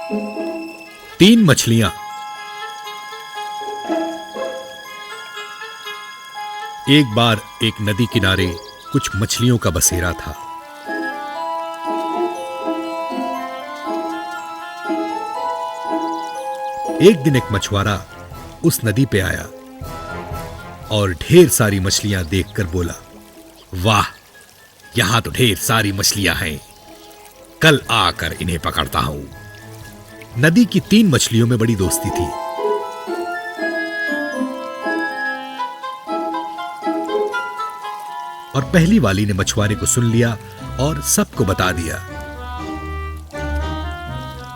तीन मछलियां। एक बार एक नदी किनारे कुछ मछलियों का बसेरा था। एक दिन एक मछुआरा उस नदी पे आया और ढेर सारी मछलियां देखकर बोला, वाह, यहां तो ढेर सारी मछलियां हैं, कल आकर इन्हें पकड़ता हूं। नदी की तीन मछलियों में बड़ी दोस्ती थी। और पहली वाली ने मछुआरे को सुन लिया और सबको बता दिया।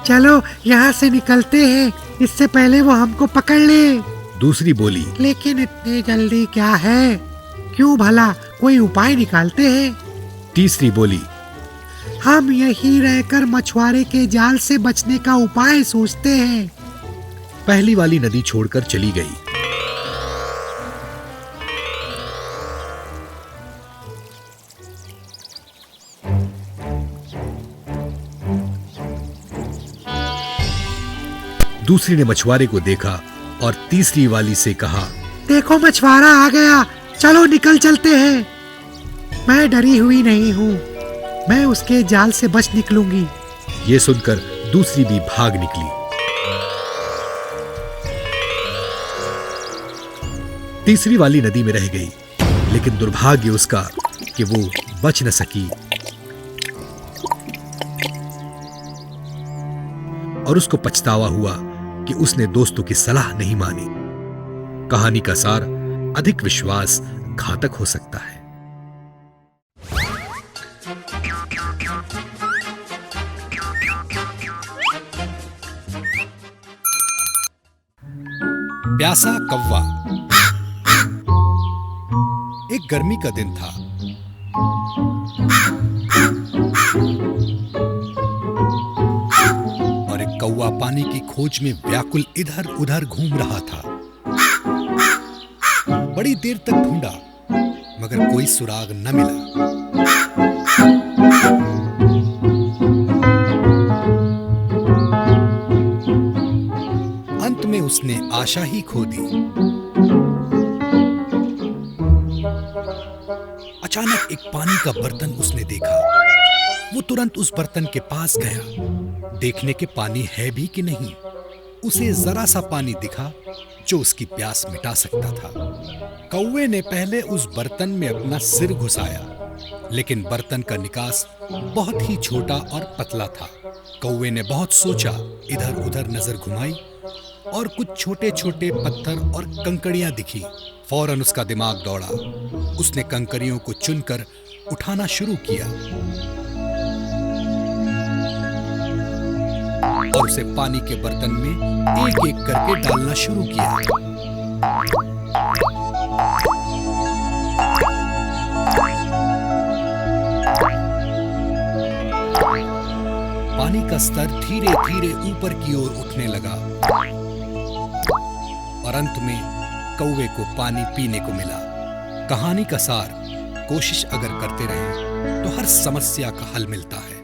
चलो यहां से निकलते हैं, इससे पहले वो हमको पकड़ ले। दूसरी बोली, लेकिन इतनी जल्दी क्या है, क्यों भला, कोई उपाय निकालते हैं। तीसरी बोली, हम यहीं रहकर मछुआरे के जाल से बचने का उपाय सोचते हैं। पहली वाली नदी छोड़कर चली गई। दूसरी ने मछुआरे को देखा और तीसरी वाली से कहा, देखो मछुआरा आ गया, चलो निकल चलते हैं। मैं डरी हुई नहीं हूँ, मैं उसके जाल से बच निकलूंगी। ये सुनकर दूसरी भी भाग निकली। तीसरी वाली नदी में रह गई, लेकिन दुर्भाग्य उसका कि वो बच न सकी और उसको पछतावा हुआ कि उसने दोस्तों की सलाह नहीं मानी। कहानी का सार, अधिक विश्वास घातक हो सकता है। प्यासा कौवा। एक गर्मी का दिन था। और एक कौवा पानी की खोज में व्याकुल इधर उधर घूम रहा था। बड़ी देर तक ढूंढा, मगर कोई सुराग न मिला। अंत में उसने आशा ही खो दी। अचानक एक पानी का बर्तन उसने देखा। वो तुरंत उस बर्तन के पास गया, देखने के पानी है भी कि नहीं। उसे जरा सा पानी दिखा जो उसकी प्यास मिटा सकता था। कौवे ने पहले उस बर्तन में अपना सिर घुसाया, लेकिन बर्तन का निकास बहुत ही छोटा और पतला था। कौवे ने बहुत सोचा, इधर उधर नजर घुमाई और कुछ छोटे छोटे पत्थर और कंकड़ियां दिखी। फौरन उसका दिमाग दौड़ा। उसने कंकड़ियों को चुनकर उठाना शुरू किया और उसे पानी के बर्तन में एक एक करके डालना शुरू किया। पानी का स्तर धीरे धीरे ऊपर की ओर उठने लगा और अंत में कौवे को पानी पीने को मिला। कहानी का सार, कोशिश अगर करते रहें तो हर समस्या का हल मिलता है।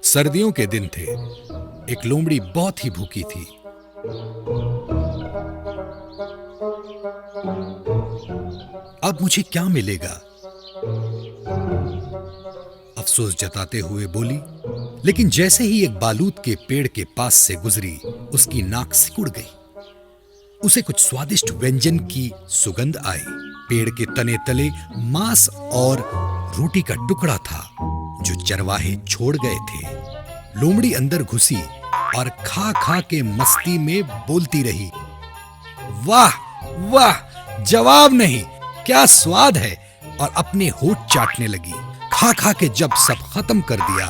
सर्दियों के दिन थे। एक लोमड़ी बहुत ही भूखी थी। अब मुझे क्या मिलेगा, अफसोस जताते हुए बोली। लेकिन जैसे ही एक बालूत के पेड़ के पास से गुजरी, उसकी नाक सिकुड़ गई। उसे कुछ स्वादिष्ट व्यंजन की सुगंध आई। पेड़ के तने तले मांस और रोटी का टुकड़ा था जो चरवाहे छोड़ गए थे। लोमड़ी अंदर घुसी और खा खा के मस्ती में बोलती रही, वाह वाह, जवाब नहीं, क्या स्वाद है। और अपने होठ चाटने लगी। खा खा के जब सब खत्म कर दिया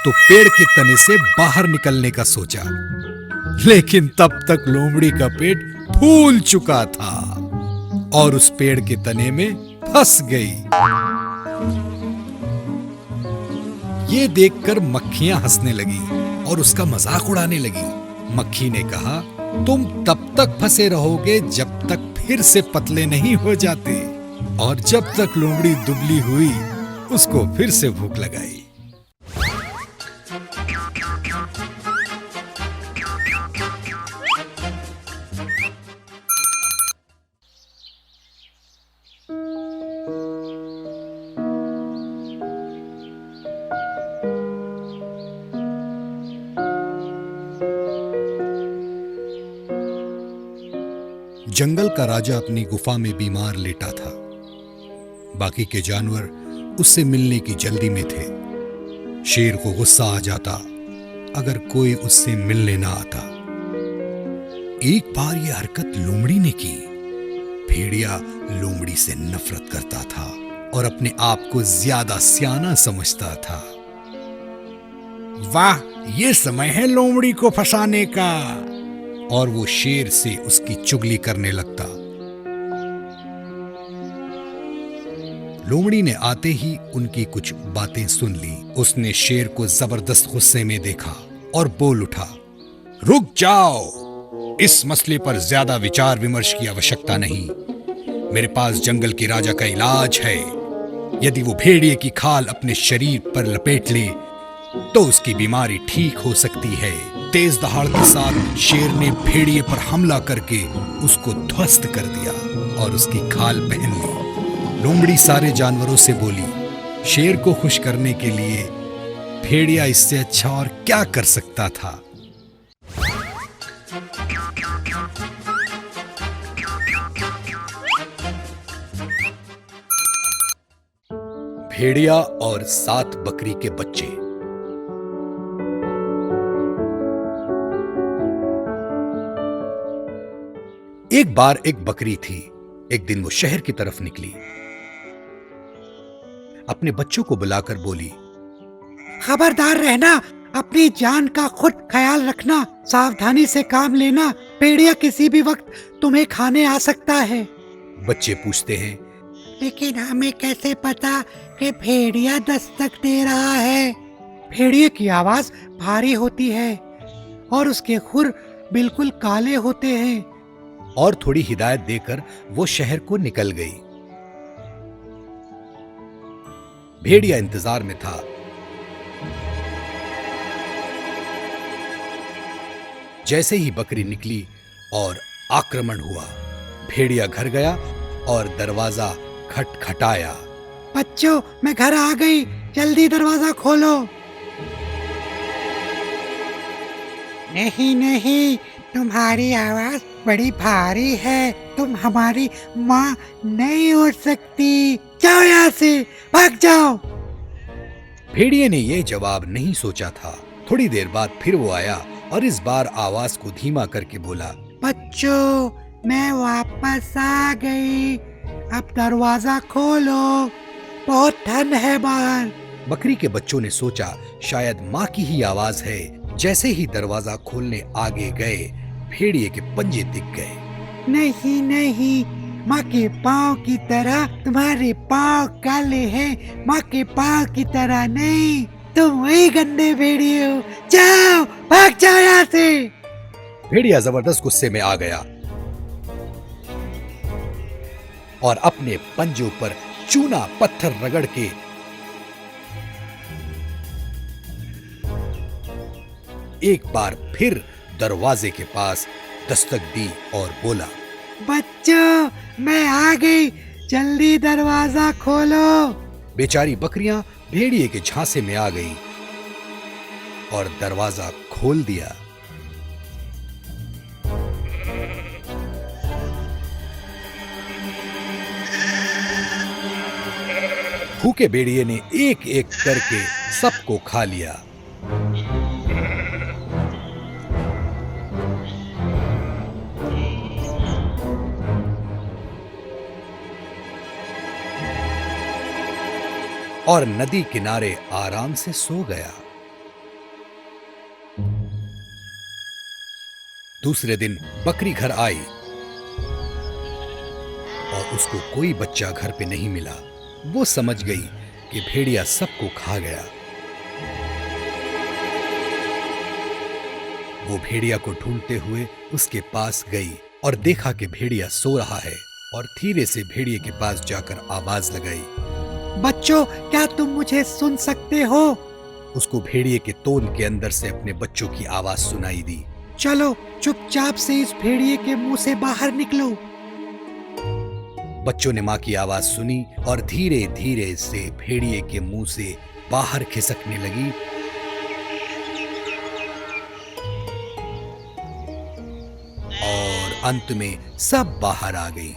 तो पेड़ के तने से बाहर निकलने का सोचा, लेकिन तब तक लोमड़ी का पेट फूल चुका था। और उस पेड़ के तने में फंस गई। ये देखकर मक्खियां हंसने लगी और उसका मजाक उड़ाने लगी। मक्खी ने कहा, तुम तब तक फंसे रहोगे जब तक फिर से पतले नहीं हो जाते। और जब तक लोमड़ी दुबली हुई, उसको फिर से भूख लगाई। जंगल का राजा अपनी गुफा में बीमार लेटा था। बाकी के जानवर उससे मिलने की जल्दी में थे। शेर को गुस्सा आ जाता अगर कोई उससे मिलने ना आता। एक बार यह हरकत लोमड़ी ने की। भेड़िया लोमड़ी से नफरत करता था और अपने आप को ज्यादा सियाना समझता था। वाह, ये समय है लोमड़ी को फंसाने का। और वो शेर से उसकी चुगली करने लगता। लोमड़ी ने आते ही उनकी कुछ बातें सुन ली। उसने शेर को जबरदस्त गुस्से में देखा और बोल उठा, रुक जाओ, इस मसले पर ज्यादा विचार विमर्श की आवश्यकता नहीं। मेरे पास जंगल के राजा का इलाज है। यदि वो भेड़िए की खाल अपने शरीर पर लपेट ले तो उसकी बीमारी ठीक हो सकती है। तेज दहाड़ के साथ शेर ने भेड़िए पर हमला करके उसको ध्वस्त कर दिया और उसकी खाल पहन ली। लोमड़ी सारे जानवरों से बोली, शेर को खुश करने के लिए भेड़िया इससे अच्छा और क्या कर सकता था। भेड़िया और 7 बकरी के बच्चे। एक बार एक बकरी थी। एक दिन वो शहर की तरफ निकली। अपने बच्चों को बुलाकर बोली, खबरदार रहना, अपनी जान का खुद ख्याल रखना, सावधानी से काम लेना। भेड़िया किसी भी वक्त तुम्हें खाने आ सकता है। बच्चे पूछते हैं, लेकिन हमें कैसे पता कि भेड़िया दस्तक दे रहा है? भेड़िए की आवाज भारी होती है और उसके खुर बिल्कुल काले होते हैं। और थोड़ी हिदायत देकर वो शहर को निकल गई। भेड़िया इंतजार में था। जैसे ही बकरी निकली और आक्रमण हुआ, भेड़िया घर गया और दरवाजा खटखटाया। बच्चों, मैं घर आ गई, जल्दी दरवाजा खोलो। नहीं नहीं, तुम्हारी आवाज बड़ी भारी है, तुम हमारी माँ नहीं हो सकती। जाओ यहाँ से, भाग जाओ। भेड़िए ने यह जवाब नहीं सोचा था। थोड़ी देर बाद फिर वो आया और इस बार आवाज को धीमा करके बोला, बच्चों, मैं वापस आ गई, अब दरवाजा खोलो, बहुत ठंड है बाहर। बकरी के बच्चों ने सोचा शायद माँ की ही आवाज है। जैसे ही दरवाजा खोलने आगे गए, भेड़िए के पंजे दिख गए। नहीं नहीं, माँ के पाँव की तरह तुम्हारे पाँव काले हैं, माँ के पाँव की तरह नहीं। तुम वही गंदे भेड़िए हो, जाओ, भाग जाओ यहाँ से। भेड़िया जबरदस्त गुस्से में आ गया और अपने पंजों पर चूना पत्थर रगड़ के एक बार फिर दरवाजे के पास दस्तक दी और बोला, बच्चों, मैं आ गई, जल्दी दरवाजा खोलो। बेचारी बकरियां भेड़िए के झांसे में आ गई और दरवाजा खोल दिया। भूखे भेड़िए ने एक एक करके सबको खा लिया। और नदी किनारे आराम से सो गया। दूसरे दिन बकरी घर आई। और उसको कोई बच्चा घर पे नहीं मिला। वो समझ गई कि भेड़िया सबको खा गया। वो भेड़िया को ढूंढते हुए उसके पास गई और देखा कि भेड़िया सो रहा है और धीरे से भेड़िए के पास जाकर आवाज लगाई। बच्चों, क्या तुम मुझे सुन सकते हो? उसको भेड़िए के तोंद के अंदर से अपने बच्चों की आवाज सुनाई दी। चलो चुपचाप से इस भेड़िए के मुंह से बाहर निकलो। बच्चों ने माँ की आवाज सुनी और धीरे धीरे से भेड़िए के मुंह से बाहर खिसकने लगी। और अंत में सब बाहर आ गई।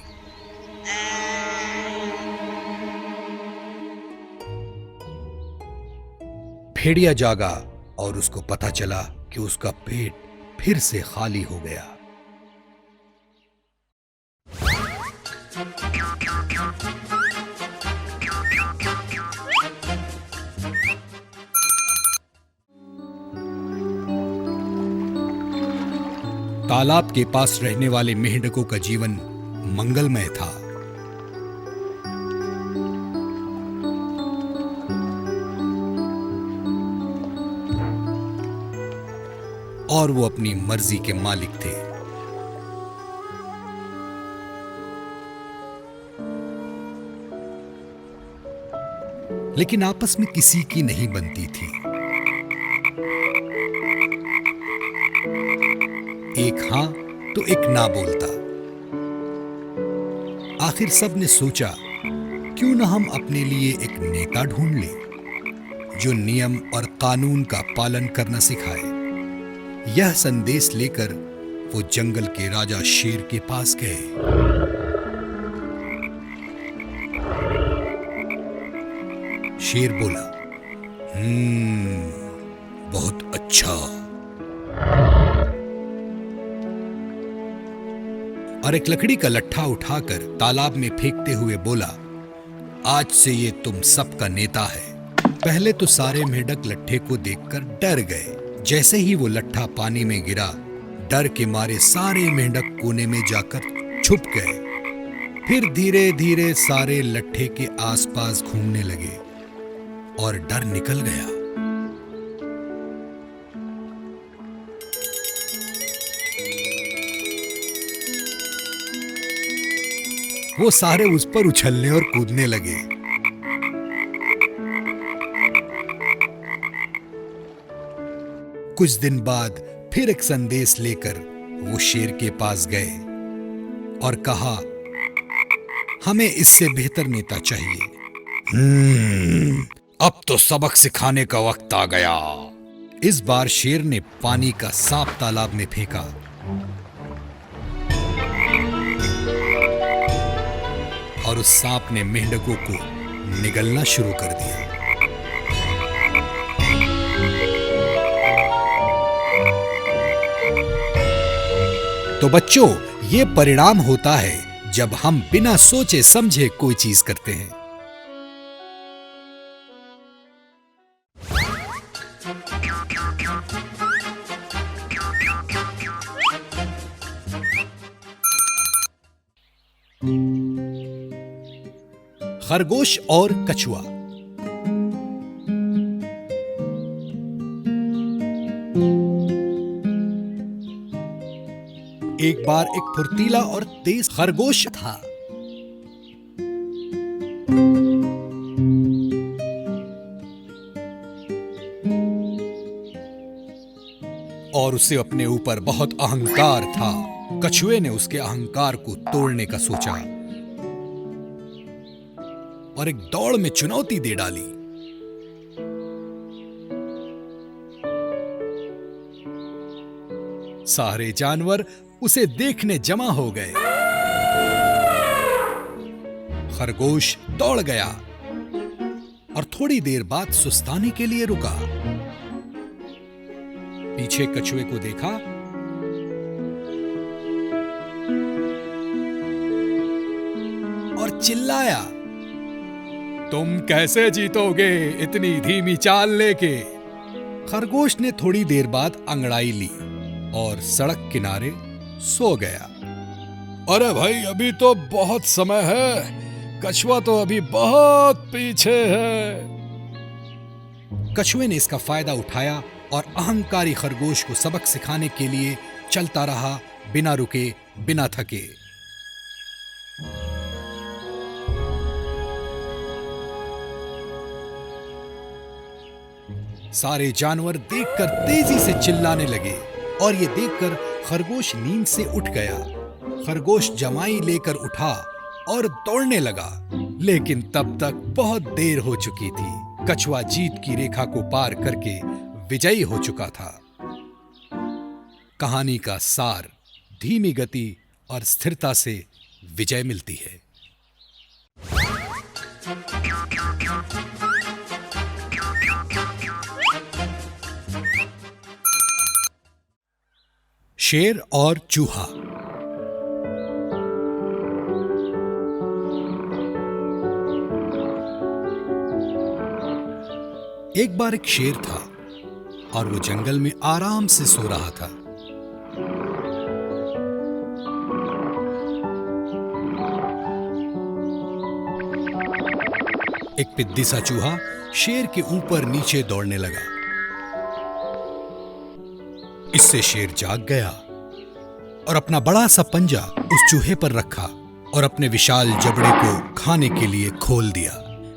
भेड़िया जागा और उसको पता चला कि उसका पेट फिर से खाली हो गया। तालाब के पास रहने वाले मेंढकों का जीवन मंगलमय था। और वो अपनी मर्जी के मालिक थे। लेकिन आपस में किसी की नहीं बनती थी। एक हां तो एक ना बोलता। आखिर सब ने सोचा, क्यों ना हम अपने लिए एक नेता ढूंढ लें जो नियम और कानून का पालन करना सिखाए। यह संदेश लेकर वो जंगल के राजा शेर के पास गए। शेर बोला, बहुत अच्छा। और एक लकड़ी का लट्ठा उठाकर तालाब में फेंकते हुए बोला, आज से ये तुम सबका नेता है। पहले तो सारे मेंढक लट्ठे को देखकर डर गए। जैसे ही वो लट्ठा पानी में गिरा, डर के मारे सारे मेंढक कोने में जाकर छुप गए। फिर धीरे धीरे सारे लट्ठे के आसपास घूमने लगे और डर निकल गया। वो सारे उस पर उछलने और कूदने लगे। कुछ दिन बाद फिर एक संदेश लेकर वो शेर के पास गए और कहा, हमें इससे बेहतर नेता चाहिए। अब तो सबक सिखाने का वक्त आ गया। इस बार शेर ने पानी का सांप तालाब में फेंका। और उस सांप ने मेंढकों को निगलना शुरू कर दिया। तो बच्चों, ये परिणाम होता है जब हम बिना सोचे समझे कोई चीज करते हैं। खरगोश और कछुआ। एक बार एक फुर्तीला और तेज खरगोश था। और उसे अपने ऊपर बहुत अहंकार था। कछुए ने उसके अहंकार को तोड़ने का सोचा और एक दौड़ में चुनौती दे डाली। सारे जानवर उसे देखने जमा हो गए। खरगोश दौड़ गया और थोड़ी देर बाद सुस्ताने के लिए रुका। पीछे कछुए को देखा और चिल्लाया, तुम कैसे जीतोगे इतनी धीमी चाल लेके? खरगोश ने थोड़ी देर बाद अंगड़ाई ली और सड़क किनारे सो गया। अरे भाई, अभी तो बहुत समय है, कछुआ तो अभी बहुत पीछे है। कछुए ने इसका फायदा उठाया और अहंकारी खरगोश को सबक सिखाने के लिए चलता रहा, बिना रुके, बिना थके। सारे जानवर देखकर तेजी से चिल्लाने लगे और ये देखकर खरगोश नींद से उठ गया। खरगोश जमाई लेकर उठा और दौड़ने लगा, लेकिन तब तक बहुत देर हो चुकी थी। कछुआ जीत की रेखा को पार करके विजयी हो चुका था। कहानी का सार: धीमी गति और स्थिरता से विजय मिलती है। शेर और चूहा। एक बार एक शेर था और वो जंगल में आराम से सो रहा था। एक पिद्दी सा चूहा शेर के ऊपर नीचे दौड़ने लगा। इससे शेर जाग गया और अपना बड़ा सा पंजा उस चूहे पर रखा और अपने विशाल जबड़े को खाने के लिए खोल दिया।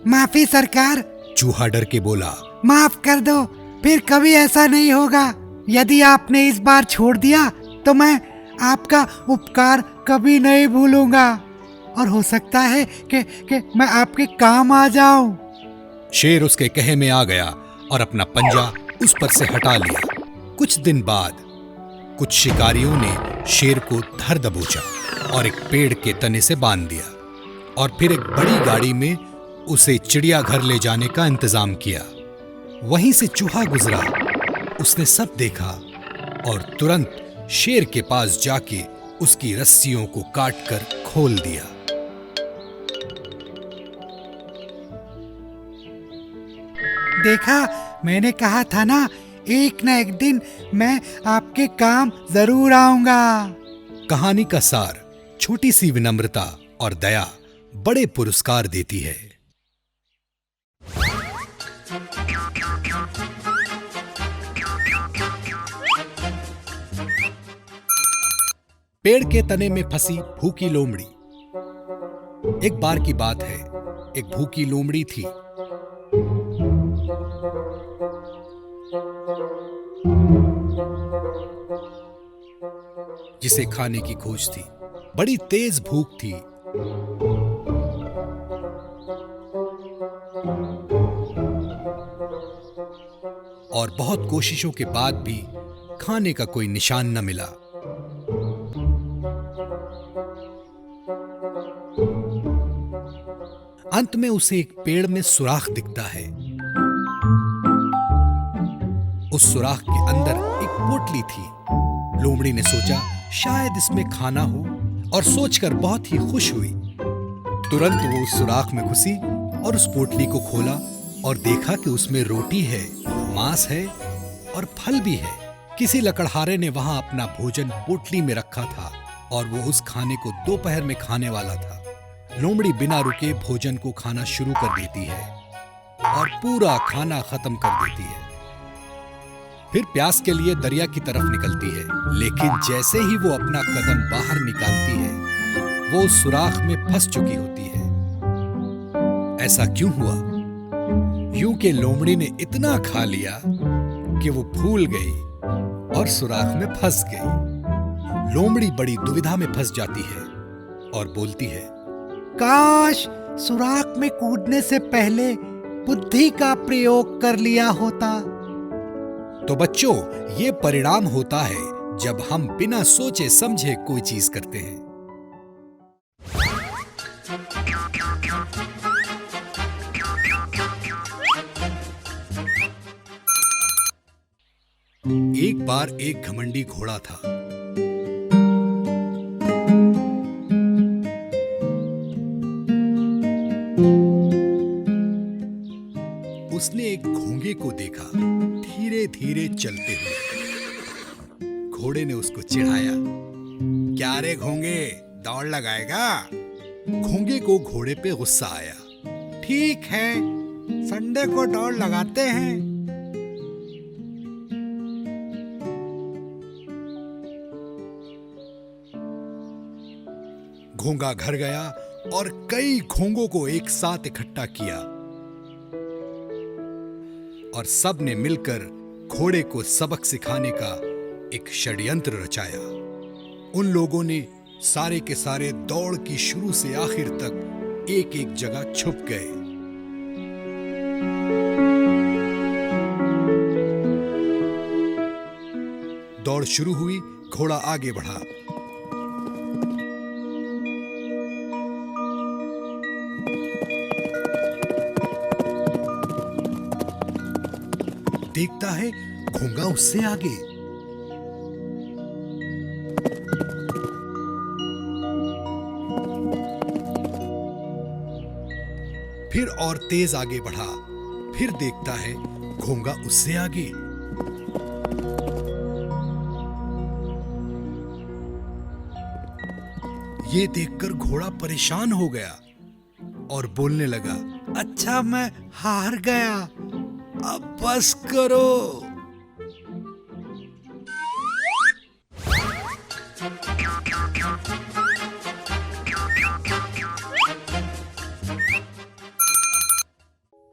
माफी सरकार। चूहा डर के बोला, माफ कर दो, फिर कभी ऐसा नहीं होगा। यदि आपने इस बार छोड़ दिया तो मैं आपका उपकार कभी नहीं भूलूंगा और हो सकता है कि मैं आपके काम आ जाऊं। शेर उसके कहे में आ गया और अपना पंजा उस पर से हटा लिया। कुछ दिन बाद कुछ शिकारियों ने शेर को धर दबोचा और एक पेड़ के तने से बांध दिया और फिर एक बड़ी गाड़ी में उसे चिड़ियाघर ले जाने का इंतजाम किया। वहीं से चूहा गुजरा। उसने सब देखा और तुरंत शेर के पास जाके उसकी रस्सियों को काटकर खोल दिया। देखा, मैंने कहा था ना, एक न एक दिन मैं आपके काम जरूर आऊंगा। कहानी का सार: छोटी सी विनम्रता और दया बड़े पुरस्कार देती है। पेड़ के तने में फंसी भूखी लोमड़ी। एक बार की बात है, एक भूखी लोमड़ी थी। जिसे खाने की खोज थी, बड़ी तेज भूख थी। और बहुत कोशिशों के बाद भी खाने का कोई निशान न मिला। अंत में उसे एक पेड़ में सुराख दिखता है। उस सुराख के अंदर एक पोटली थी। लोमड़ी ने सोचा शायद इसमें खाना हो और सोचकर बहुत ही खुश हुई। तुरंत वो उस सुराख में घुसी और उस पोटली को खोला और देखा कि उसमें रोटी है, मांस है और फल भी है। किसी लकड़हारे ने वहां अपना भोजन पोटली में रखा था और वो उस खाने को दोपहर में खाने वाला था। लोमड़ी बिना रुके भोजन को खाना शुरू कर देती है और पूरा खाना खत्म कर देती है। फिर प्यास के लिए दरिया की तरफ निकलती है, लेकिन जैसे ही वो अपना कदम बाहर निकालती है, वो उस सुराख में फंस चुकी होती है। ऐसा क्यों हुआ? यूं कि लोमड़ी ने इतना खा लिया कि वो भूल गई और सुराख में फंस गई। लोमड़ी बड़ी दुविधा में फंस जाती है और बोलती है, काश सुराख में कूदने से पहले बुद्धि का प्रयोग कर लिया होता। तो बच्चों, ये परिणाम होता है जब हम बिना सोचे समझे कोई चीज करते हैं। एक बार एक घमंडी घोड़ा था। उसने एक घोंगे को देखा धीरे धीरे चलते हुए। घोड़े ने उसको चिढ़ाया, क्या रे घोंगे, दौड़ लगाएगा? घोंगे को घोड़े पे गुस्सा आया। ठीक है, संडे को दौड़ लगाते हैं। घोंगा घर गया और कई घोंगों को एक साथ इकट्ठा किया और सब ने मिलकर घोड़े को सबक सिखाने का एक षड्यंत्र रचाया। उन लोगों ने सारे के सारे दौड़ की शुरू से आखिर तक एक एक जगह छुप गए। दौड़ शुरू हुई, घोड़ा आगे बढ़ा। देखता है घोंगा उससे आगे। फिर और तेज आगे बढ़ा। फिर देखता है घोंगा उससे आगे। ये देखकर घोड़ा परेशान हो गया और बोलने लगा, अच्छा, मैं हार गया। अब बस करो।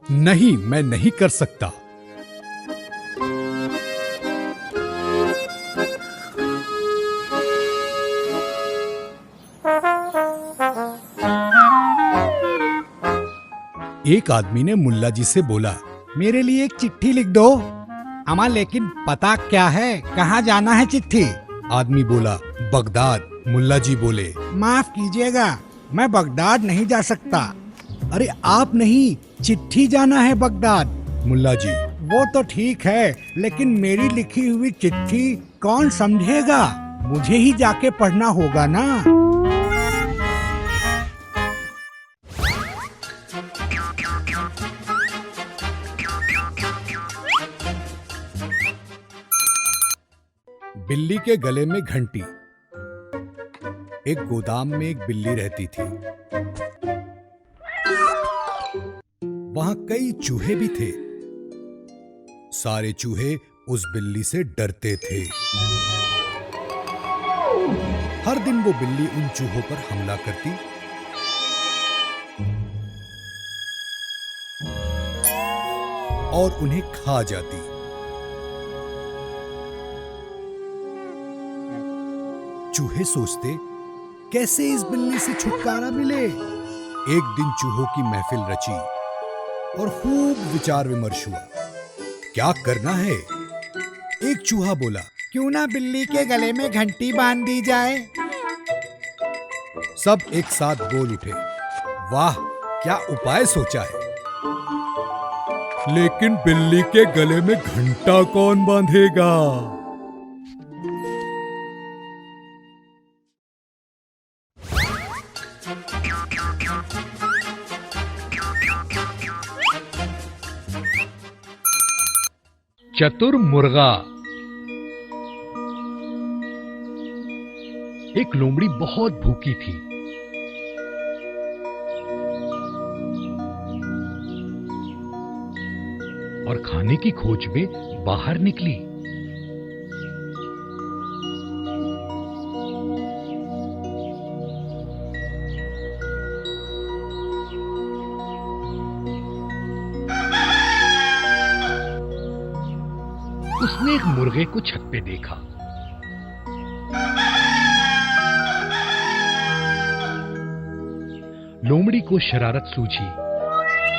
नहीं, मैं नहीं कर सकता। एक आदमी ने मुल्ला जी से बोला, मेरे लिए एक चिट्ठी लिख दो। अमा, लेकिन पता क्या है? कहाँ जाना है चिट्ठी? आदमी बोला, बगदाद। मुल्ला जी बोले, माफ कीजिएगा, मैं बगदाद नहीं जा सकता। अरे आप नहीं, चिट्ठी जाना है बगदाद। मुल्ला जी, वो तो ठीक है, लेकिन मेरी लिखी हुई चिट्ठी कौन समझेगा? मुझे ही जाके पढ़ना होगा ना। बिल्ली के गले में घंटी। एक गोदाम में एक बिल्ली रहती थी। वहां कई चूहे भी थे। सारे चूहे उस बिल्ली से डरते थे। हर दिन वो बिल्ली उन चूहों पर हमला करती और उन्हें खा जाती। चूहे सोचते, कैसे इस बिल्ली से छुटकारा मिले। एक दिन चूहों की महफिल रची और खूब विचार विमर्श हुआ। क्या करना है? एक चूहा बोला, क्यों ना बिल्ली के गले में घंटी बांध दी जाए। सब एक साथ बोल उठे, वाह, क्या उपाय सोचा है। लेकिन बिल्ली के गले में घंटा कौन बांधेगा? चतुर मुर्गा। एक लोमड़ी बहुत भूखी थी। और खाने की खोज में बाहर निकली। उसने एक मुर्गे को छत पे देखा। लोमड़ी को शरारत सूझी।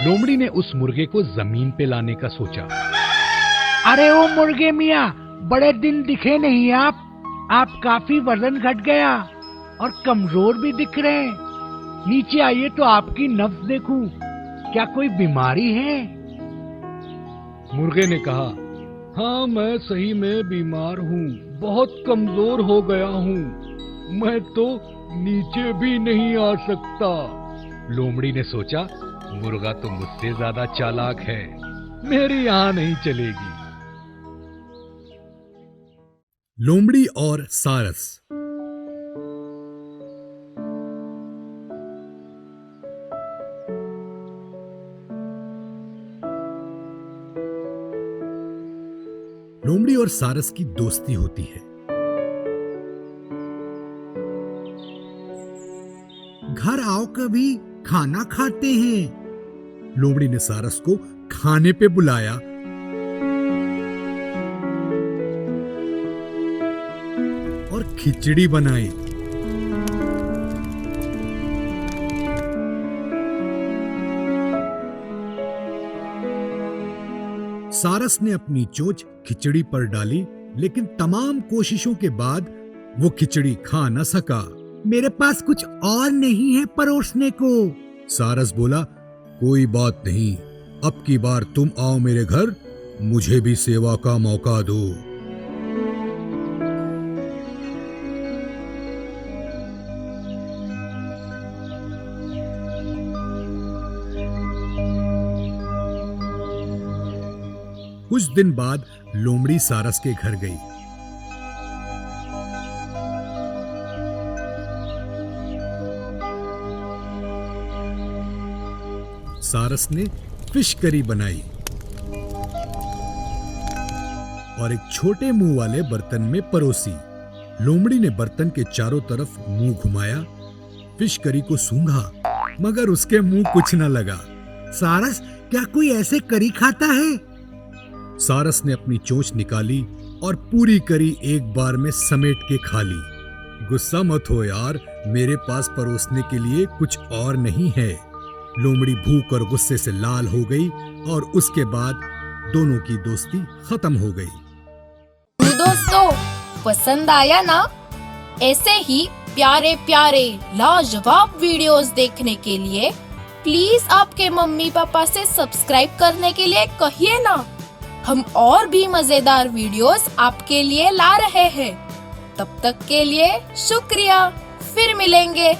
लोमड़ी ने उस मुर्गे को जमीन पे लाने का सोचा। अरे ओ मुर्गे मियाँ, बड़े दिन दिखे नहीं आप काफी वजन घट गया और कमजोर भी दिख रहे हैं। नीचे आइए तो आपकी नब्ज देखूं, क्या कोई बीमारी है? मुर्गे ने कहा, हाँ, मैं सही में बीमार हूँ, बहुत कमजोर हो गया हूँ, मैं तो नीचे भी नहीं आ सकता। लोमड़ी ने सोचा, मुर्गा तो मुझसे ज्यादा चालाक है, मेरी यहां नहीं चलेगी। लोमड़ी और सारस। लोमड़ी और सारस की दोस्ती होती है। घर आओ, कभी खाना खाते हैं। लोमड़ी ने सारस को खाने पे बुलाया और खिचड़ी बनाई। सारस ने अपनी चोंच खिचड़ी पर डाली, लेकिन तमाम कोशिशों के बाद वो खिचड़ी खा न सका। मेरे पास कुछ और नहीं है परोसने को। सारस बोला, कोई बात नहीं, अब की बार तुम आओ मेरे घर, मुझे भी सेवा का मौका दो। कुछ दिन बाद लोमड़ी सारस के घर गई। सारस ने फिश करी बनाई और एक छोटे मुंह वाले बर्तन में परोसी। लोमड़ी ने बर्तन के चारों तरफ मुंह घुमाया, फिश करी को सूंघा, मगर उसके मुंह कुछ न लगा। सारस, क्या कोई ऐसे करी खाता है? सारस ने अपनी चोंच निकाली और पूरी करी एक बार में समेट के खा ली। गुस्सा मत हो यार, मेरे पास परोसने के लिए कुछ और नहीं है। लोमड़ी भूख और गुस्से से लाल हो गई और उसके बाद दोनों की दोस्ती खत्म हो गई। दोस्तों, पसंद आया ना? ऐसे ही प्यारे प्यारे लाजवाब वीडियोस देखने के लिए प्लीज आपके मम्मी पापा से सब्सक्राइब करने के लिए कहिए ना। हम और भी मजेदार वीडियोस आपके लिए ला रहे हैं। तब तक के लिए शुक्रिया, फिर मिलेंगे।